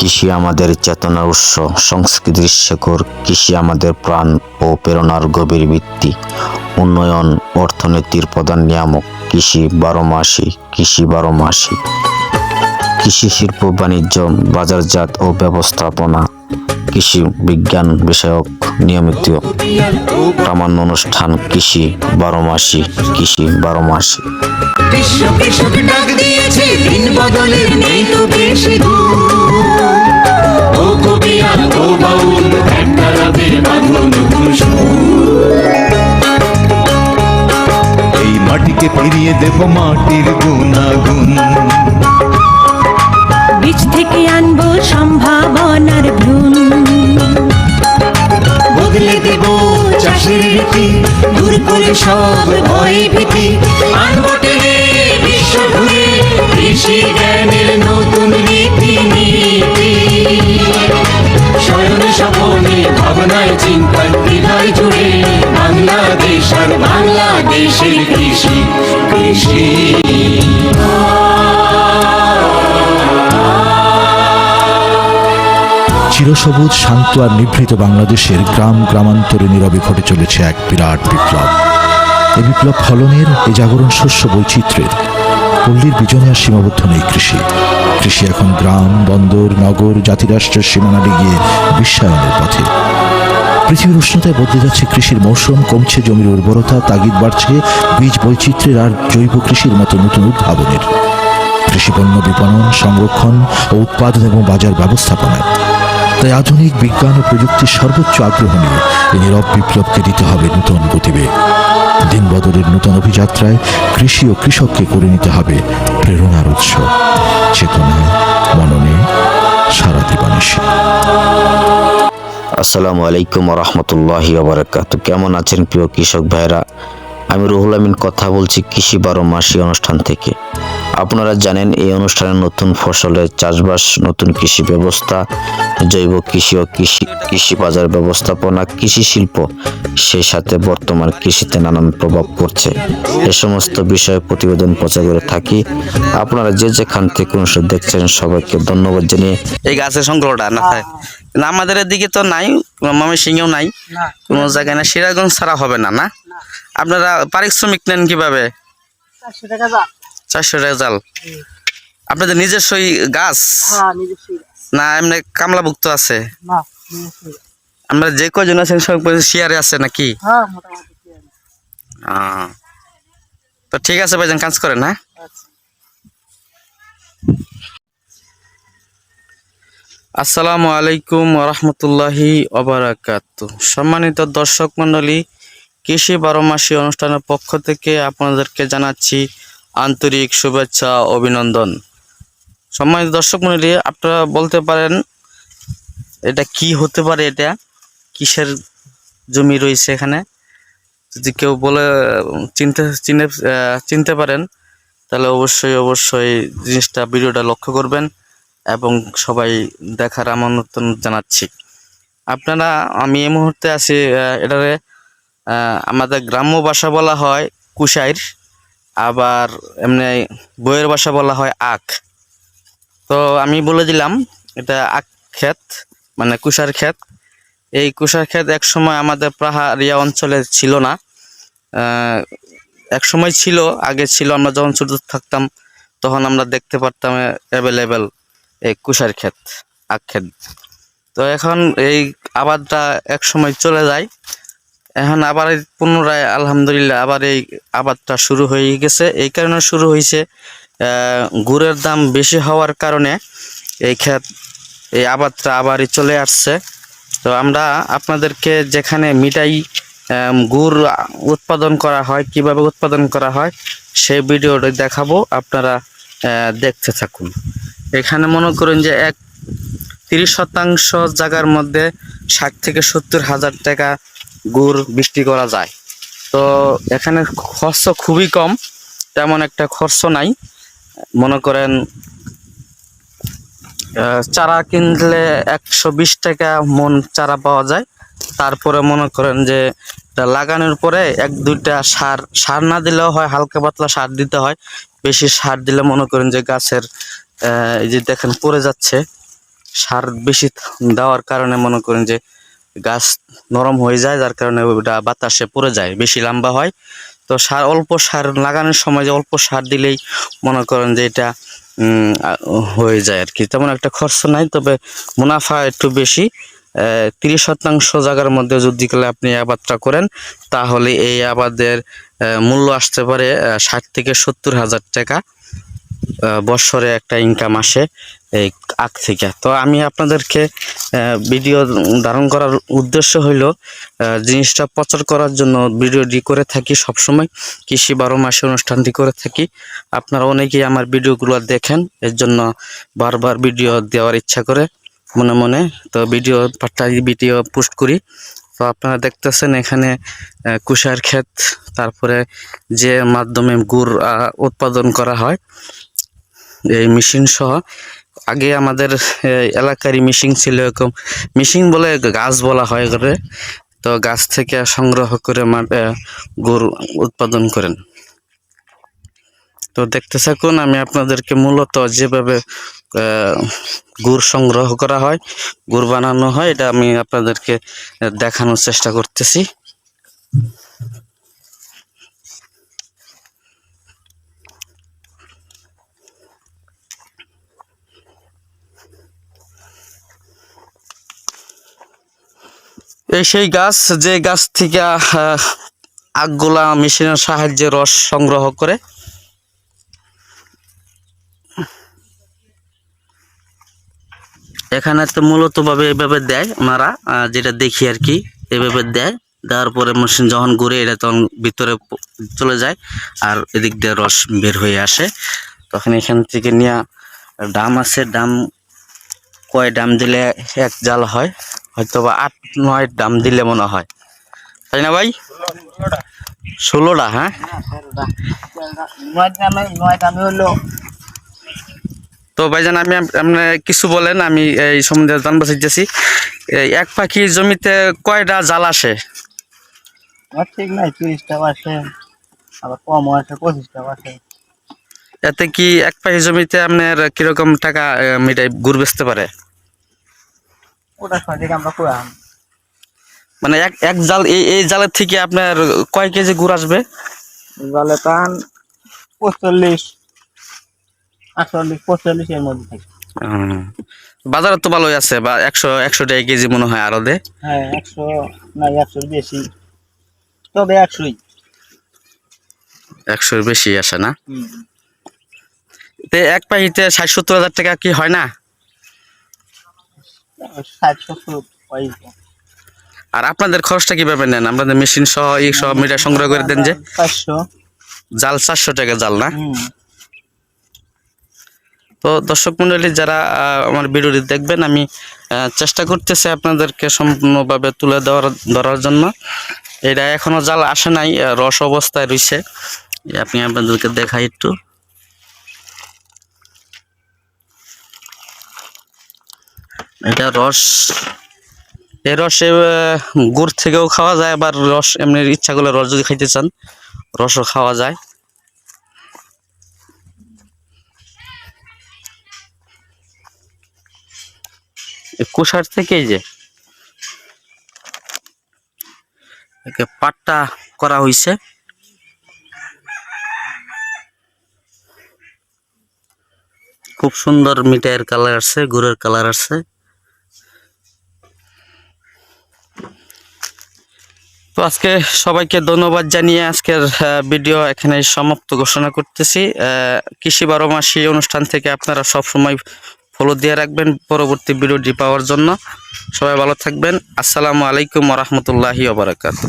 কৃষি আমাদের চেতনার উৎস, সংস্কৃতির শেকড়। কৃষি আমাদের প্রাণ ও প্রেরণার গভীর ভিত্তি। উন্নয়ন অর্থনীতির প্রধান নিয়ামক। কৃষি 12 মাসই। কৃষি 12 মাসই। কৃষি শিল্প, বাণিজ্য, বাজারজাত ও ব্যবস্থাপনা, কৃষি বিজ্ঞান বিষয়ক নিয়মিত প্রামাণ্য অনুষ্ঠান। কৃষি 12 মাসই। কৃষি 12 মাসই। বিশ্ব কৃষক ডাক দিয়েছে, দিন বদলের নেই তো বেশি দূর। ও কবিয়া ও বাউল, একটা রাতের বাঁধো নতুন সুর। এই মাটিকে ফিরিয়ে দেব মাটির গুণাগুণ। বীজ থেকে আনবো সম্ভাবনার ভ্রূণ। বদলে দেব চাষের রীতি, দূর করে সব ভয় ভীতি। আনবো টেনে বিশ্ব ঘুরে কৃষি জ্ঞানের নতুন রীতি নীতি। স্বয়ং স্বপনে ভাবনায় চিন্তায় হৃদয় জুড়ে বাংলাদেশ আর বাংলাদেশের কৃষি। কৃষি চিরসবুজ, শান্ত আর নিভৃত বাংলাদেশের গ্রাম গ্রামান্তরে নীরবে ঘটে চলেছে এক বিরাট বিপ্লব। এই বিপ্লব ফলনের, এই জাগরণ শস্য বৈচিত্র্যের। পল্লীর বিজনে আর সীমাবদ্ধ নেই কৃষি। কৃষি এখন গ্রাম, বন্দর, নগর, জাতিরাষ্ট্রের সীমানা ডিগিয়ে বিশ্বায়নের পথে। পৃথিবীর উষ্ণতায় বদলে যাচ্ছে কৃষির মৌসুম, কমছে জমির উর্বরতা, তাগিদ বাড়ছে বীজ বৈচিত্র্যের আর জৈব কৃষির মতো নতুন উদ্ভাবনের। কৃষিপণ্য বিপণন, সংরক্ষণ ও উৎপাদন এবং বাজার ব্যবস্থাপনায়। তাই আধুনিক বিজ্ঞান ও প্রযুক্তির সর্বোচ্চ আগ্রহ নিয়ে এই নীরব বিপ্লবকে দিতে হবে নতুন গতিবেগ। দিন বদলের নতুন অভিযাত্রায় কৃষি ও কৃষককে করে নিতে হবে প্রেরণার উৎস। চেতনায়, মননে, সারা দিবানিশি। আসসালামু আলাইকুম ওয়া রাহমাতুল্লাহি ওয়া বারাকাতুহু। কেমন আছেন প্রিয় কৃষক ভাইরা? আমি রুহুল আমিন কথা বলছি কৃষি 12 মাসি অনুষ্ঠান থেকে। আপনারা জানেন এই অনুষ্ঠানে নতুন ফসলের চাষবাস, নতুন কৃষি ব্যবস্থা, জৈব কৃষি ও কৃষি বাজার ব্যবস্থাপনা, কৃষি শিল্প, সেই সাথে বর্তমান কৃষিতে নানান প্রভাব পড়ছে, এ সমস্ত বিষয়ে প্রতিবেদন প্রচার করে থাকি। আপনারা যে যেখান থেকে অনুষ্ঠান দেখছেন সবাইকে ধন্যবাদ জানিয়ে এই গাছের সংগ্রহটা না হয় না, আমাদের এদিকে তো নাই, ময়মনসিংহেও নাই, কোনো জায়গায় না। সিরাজগঞ্জ ছাড়া হবে না। না, আপনারা পারিশ্রমিক নেন কিভাবে? 400 টাকা জাল। আপনাদের নিজস্বই গাছ না এমনি কামলাভুক্ত আছে? আমরা যে কজন আছেন সব শেয়ারে আছে নাকি? তো ঠিক আছে ভাইজান, কাজ করেন। হ্যাঁ, আসসালামু আলাইকুম ওয়া রাহমাতুল্লাহি ওয়া বারাকাতুহু। সম্মানিত দর্শক মণ্ডলী, কৃষি 12 মাসি অনুষ্ঠানের পক্ষ থেকে আপনাদেরকে জানাচ্ছি আন্তরিক শুভেচ্ছা, অভিনন্দন। সম্মানিত দর্শক মণ্ডলী, আপনারা বলতে পারেন এটা কি হতে পারে, এটা কিসের জমি রয়েছে এখানে? যদি কেউ বলে চিনতে পারেন তাহলে অবশ্যই জিনিসটা, ভিডিওটা লক্ষ্য করবেন এবং সবাই দেখার আমন্ত্রণ জানাচ্ছি। আপনারা, আমি এই মুহূর্তে আছি, এটারে আমাদের গ্রাম্য ভাষা বলা হয় কুশাইর, আবার এমনি বইয়ের ভাষা বলা হয় আখ। তো আমি বলে দিলাম এটা আখ ক্ষেত, মানে কুশার ক্ষেত। এই কুশার ক্ষেত এক সময় আমাদের পাহাড়িয়া অঞ্চলে ছিল না, এক সময় ছিল, আগে ছিল। আমরা যখন ছোট থাকতাম তখন আমরা দেখতে পারতাম অ্যাভেলেবেল এই কুশার ক্ষেত, আখ ক্ষেত। তো এখন এই আবাদটা এক সময় চলে যায়, এখন আবার পুনরায় আলহামদুলিল্লাহ আবার এই আবাদটা শুরু হয়ে গেছে। এই কারণে শুরু হয়েছে, গুড়ের দাম বেশি হওয়ার কারণে এই আবাদটা আবারই চলে আসছে। তো আমরা আপনাদেরকে যেখানে মিঠাই, গুড় উৎপাদন করা হয়, কিভাবে উৎপাদন করা হয় সেই ভিডিওটা দেখাবো, আপনারা দেখতে থাকুন। এখানে মনে করুন যে 30% জায়গার মধ্যে 60 থেকে 70 হাজার টাকা গুড় বিক্রি করা যায়। তো এখানে খরচ খুবই কম, তেমন একটা খরচ নাই। মনে করেন চারা কিনলে 120 টাকা মন চারা পাওয়া যায়। তারপরে মনে করেন যে লাগানোর পরে 1-2টা সার না দিলেও হয়, হালকা পাতলা সার দিতে হয়। বেশি সার দিলে মনে করেন যে গাছের এই যে দেখেন পড়ে যাচ্ছে, সার বেশি দেওয়ার কারণে মনে করেন যে গাছ নরম হয়ে যায়, যার কারণে ওটা বাতাসে পড়ে যায়, বেশি লম্বা হয়। তো অল্প সার লাগানোর সময় যে অল্প সার দিলেই মনে করেন যে এটা হয়ে যায় আর কি, তেমন একটা খরচ নাই, তবে মুনাফা একটু বেশি। 30% জায়গার মধ্যে যদি আপনি আবাদটা করেন তাহলে এই আবাদের মূল্য আসতে পারে 60 থেকে 70 হাজার টাকা বছরে একটা ইনকাম আসে এই আখ থেকে। তো আমি আপনাদেরকে ভিডিও ধারণ করার উদ্দেশ্য হইল জিনিসটা প্রচার করার জন্য ভিডিওটি করে থাকি সবসময়। কৃষি 12 মাসে অনুষ্ঠানটি করে থাকি, আপনারা অনেকেই আমার ভিডিওগুলো দেখেন, এর জন্য বারবার ভিডিও দেওয়ার ইচ্ছা করে মনে মনে। তো ভিডিও পোস্ট করি। তো আপনারা দেখতেছেন এখানে কুশার ক্ষেত, তারপরে যে মাধ্যমে গুড় উৎপাদন করা হয় এই মেশিন সহ। আগে আমাদের এলাকারই মেশিন ছিল, এরকম মেশিন বলে গাছ বলা হয় করে, তো গাছ থেকে সংগ্রহ করে গুড় উৎপাদন করেন। তো দেখতে থাকুন, আমি আপনাদেরকে মূলত যেভাবে গুড় সংগ্রহ করা হয়, গুড় বানানো হয়, এটা আমি আপনাদেরকে দেখানোর চেষ্টা করতেছি। এই সেই গাছ, যে গাছ থেকে আগগুলা মেশিনের সাহায্যে রস সংগ্রহ করে এখানে তো মূলত ভাবে এভাবে দেয় মারা, যেটা দেখি আর কি, এভাবে দেওয়ার পরে মেশিন যখন ঘুরে এটা তখন ভিতরে চলে যায় আর এদিক দিয়ে রস বের হয়ে আসে। তখন এখান থেকে নিয়ে ডাম আছে, কয় ডাম দিলে এক জাল হয়, হয়তো বা 8-9 ডাম দিলে মনে হয়, তাই না ভাই? 16টা। হ্যাঁ, তো ভাইজান আমি আপনি কিছু বলেন, আমি এই সম্বন্ধে জানতে চাইতেছি। এক পাখি জমিতে কয়টা জাল আসে? ঠিক নাই, 30টা আসে, আবার কম আসে, 25টা আসে। এতে কি এক পাখি জমিতে আপনার কিরকম টাকা মিটাই গুড় বেচতে পারে? ওটা সঠিক আমরা করাম, মানে এক জাল, এই জালের থেকে আপনার কয় কেজি গুড় আসবে? জালে পান 45, 48, 45 এর মধ্যে থাকে। বাজারে তো ভালোই আছে, বা 100 টাকা কেজি মনে হয় আরো দে। হ্যাঁ, 100 না, 100 বেশি, তবে 100ই। 100 বেশি আসে না? এক পাখিতে 60-70 হাজার টাকা কি হয় না? 60-70 পয়সা। আর আপনাদের খরচটা কিভাবে নেন? আপনাদের মেশিন সহ এই সব মিটার সংগ্রহ করে দেন যে 500 জাল, 400 টাকা জাল না? তো দর্শক মন্ডলী যারা আমার ভিডিওটি দেখবেন, আমি চেষ্টা করতেছি আপনাদেরকে সম্পূর্ণভাবে তুলে ধরার জন্য। এটা এখনো জাল আসে নাই, রস অবস্থায় রয়েছে, আপনি আপনাদেরকে দেখাই একটু। এটা রস, এই রসে গুড় থেকেও খাওয়া যায়, আবার রস এমনি ইচ্ছা করলে রস যদি খাইতে চান রসও খাওয়া যায়। কুষার থেকেই যে পাটটা করা হয়েছে, খুব সুন্দর মিঠাইয়ের কালার আসছে, গুড়ের কালার আসছে। তো আজকে সবাইকে ধন্যবাদ জানিয়ে আজকের ভিডিও এখানে সমাপ্ত ঘোষণা করতেছি। কৃষি 12 মাসি অনুষ্ঠান থেকে আপনারা সব সময় ফলো দিয়ে রাখবেন পরবর্তী ভিডিওটি পাওয়ার জন্য। সবাই ভালো থাকবেন। আসসালামু আলাইকুম ওয়া রাহমাতুল্লাহি ওয়া বারাকাতুহু।